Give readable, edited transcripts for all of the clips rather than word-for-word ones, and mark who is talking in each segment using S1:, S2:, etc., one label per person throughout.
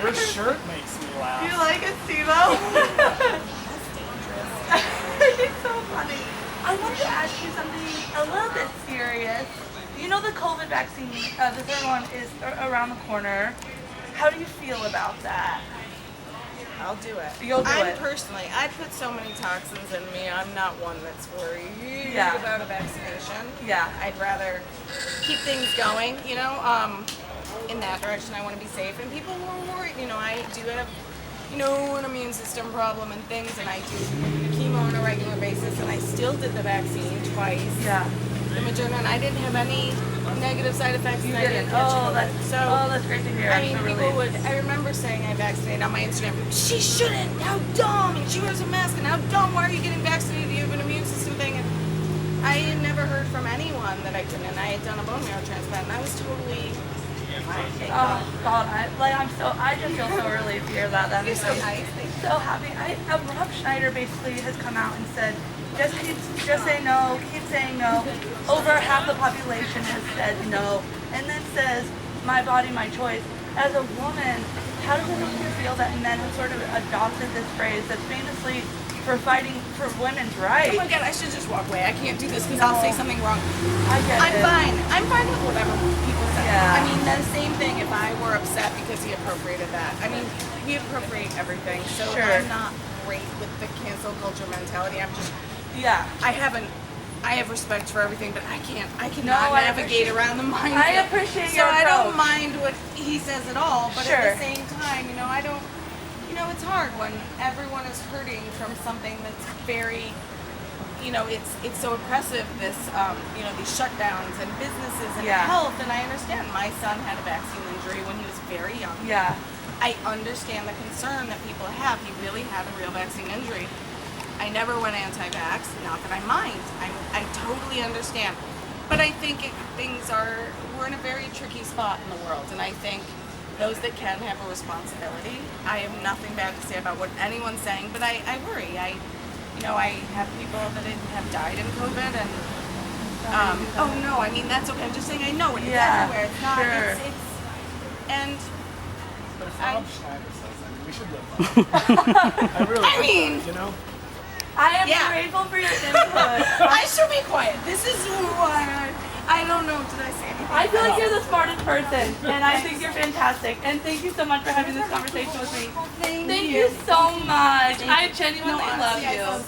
S1: Your shirt makes me laugh.
S2: You like it, Steve-O? It's so funny. I wanted to ask you something a little bit serious. You know the COVID vaccine, the third one is around the corner. How do you feel about that?
S3: I'll do it.
S2: You'll do it.
S3: Personally, I put so many toxins in me, I'm not one that's worried about a vaccination.
S2: Yeah.
S3: I'd rather keep things going, you know, in that direction. I want to be safe. And people who are worried, you know, I do have, you know, an immune system problem and things, and I do chemo on a regular basis, and I still did the vaccine twice.
S2: Yeah.
S3: The Moderna, and I didn't have any negative side effects.
S2: You
S3: and I
S2: didn't?
S3: catch
S2: Oh,
S3: COVID.
S2: that's great to hear.
S3: I mean,
S2: I'm so
S3: people
S2: relieved.
S3: would, I remember saying I vaccinated on my Instagram, she shouldn't, how dumb, and she wears a mask, and how dumb, why are you getting vaccinated, you have an immune system thing, and I had never heard from anyone that I couldn't, and I had done a bone marrow transplant, and I was totally fine.
S2: Oh God, I just feel so relieved to hear that. That
S3: You're
S2: makes
S3: so
S2: me
S3: nice.
S2: so happy. Rob Schneider basically has come out and said, just say no, keep saying no. Over half the population has said no, and then says, my body, my choice. As a woman, how does it make you feel that men have sort of adopted this phrase that's famously for fighting for women's rights?
S3: Oh my God, I should just walk away. I can't do this because I'll say something wrong.
S2: I get
S3: I'm
S2: it.
S3: fine. I'm fine with whatever people say.
S2: Yeah.
S3: I mean, the same thing if I were upset because he appropriated that. I mean, we appropriate everything, so
S2: Sure.
S3: I'm not great with the cancel culture mentality. I'm just, I have respect for everything, but I cannot navigate around the mind.
S2: I appreciate
S3: so
S2: your
S3: I don't
S2: approach.
S3: mind what he says at all, but
S2: Sure.
S3: at the same time, you know, I don't, you know, it's hard when everyone is hurting from something that's very, you know, it's so oppressive, this, you know, these shutdowns and businesses and health, and I understand. My son had a vaccine injury when he was very young.
S2: Yeah.
S3: I understand the concern that people have. He really had a real vaccine injury. I never went anti-vax, not that I mind. I totally understand. But I think we're in a very tricky spot in the world, and I think those that can have a responsibility. I have nothing bad to say about what anyone's saying, but I worry. I have people that have died in COVID, and oh no, I mean that's okay. I'm just saying I know it. It's everywhere. It's not.
S2: Sure.
S3: It's and.
S1: But if Rob Schneider says that, we should live. I mean, you know.
S2: I am grateful for your input.
S3: I should be quiet. This is who I don't know. Did I say anything?
S2: I feel like you're the smartest person, and I think you're fantastic. And thank you so much for having this conversation with me. Thank you so much. I genuinely love you.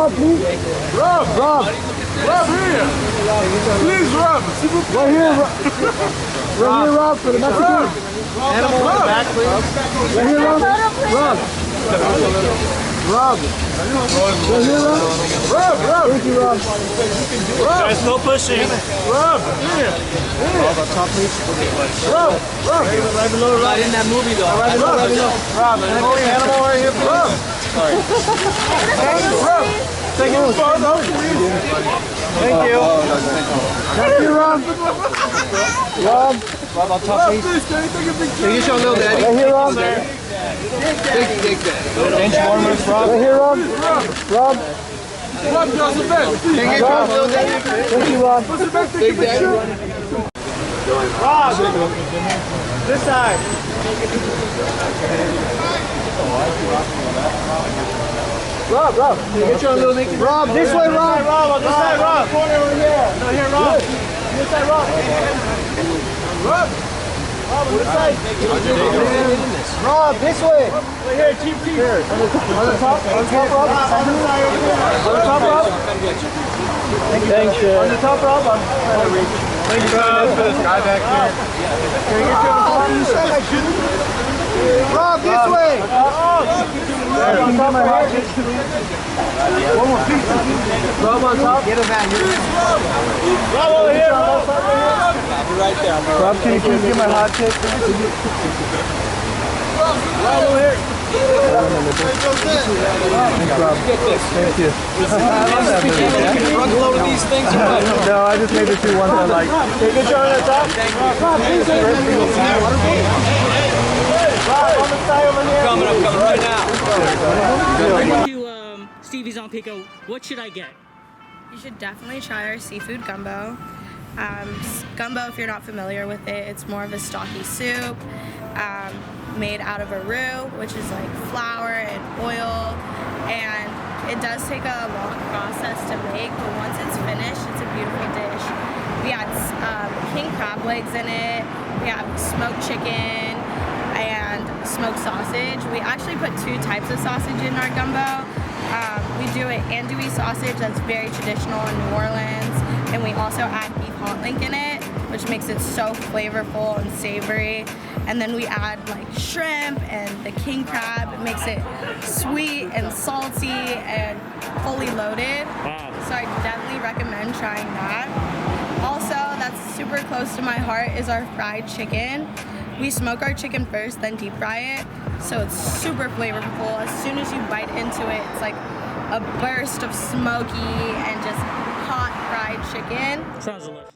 S4: Rob, please.
S1: Rob!
S4: Rob.
S1: Rob, here! Please, Rob!
S4: Right here, Rob. Right here, Rob, for the Mexican.
S1: Animal in the back, please.
S4: Right here, Rob. Rob. Rob. Right here, Rob.
S1: Rob! Rob!
S4: Thank you, Rob.
S1: Guys, no pushing. Rob! Here!
S4: Rob, on top, please.
S1: Rob! Rob!
S4: Right below, Rob.
S5: In that movie though.
S4: Right below, right below.
S1: Rob, animal right here, please. Rob! Rob! Take him photo, please.
S4: Thank you. Thank you, Rob. Rob.
S5: Rob on top,
S1: Rob,
S5: please.
S1: please, can you take a picture?
S5: Can you show little daddy?
S4: Right here, Rob.
S5: Big daddy. Bench warmers, Rob.
S4: Right here, Rob. Rob.
S1: Rob, Joseph,
S5: Can you show little daddy?
S4: Thank you, Rob.
S1: Joseph, take a
S5: Big daddy.
S1: picture.
S4: Rob. This side. Rob, Rob. Can you get your little Nicky? Rob, this way, Rob. Rob, on this side, Rob. Corner over here. No, here, Rob. This side, Rob.
S1: Rob!
S4: Rob, on this side. Rob, this way. Right here, Chief. Here. On the top, Rob. On the side over there. On the top, Rob. Thanks, on the top, Rob. I'm trying to reach.
S1: Thank you guys for this guy back here.
S4: Can you get your Rob, this way. Rob, on top, right here. One more piece. Rob on top. Get him out here. Rob over here. Rob
S5: Right there.
S4: Rob, can you please get my hot tip? Rob over here. Thanks, Rob. Thank you.
S5: Front load of these things or what?
S4: No, I just made the two ones I like. Can you get your on the top? Rob, please. Rob, on the side over here.
S5: Coming right now.
S6: To Stevie's on Pico, what should I get?
S2: You should definitely try our seafood gumbo. Gumbo, if you're not familiar with it, it's more of a stocky soup made out of a roux, which is like flour and oil, and it does take a long process to make, but once it's finished, it's a beautiful dish. We had king crab legs in it, we have smoked chicken, and smoked sausage. We actually put two types of sausage in our gumbo. We do an andouille sausage that's very traditional in New Orleans, and we also add beef hot link in it, which makes it so flavorful and savory. And then we add like shrimp and the king crab. It makes it sweet and salty and fully loaded.
S6: Wow.
S2: So I definitely recommend trying that. Also, that's super close to my heart is our fried chicken. We smoke our chicken first, then deep fry it. So it's super flavorful. As soon as you bite into it, it's like a burst of smoky and just hot fried chicken.
S6: Sounds delicious.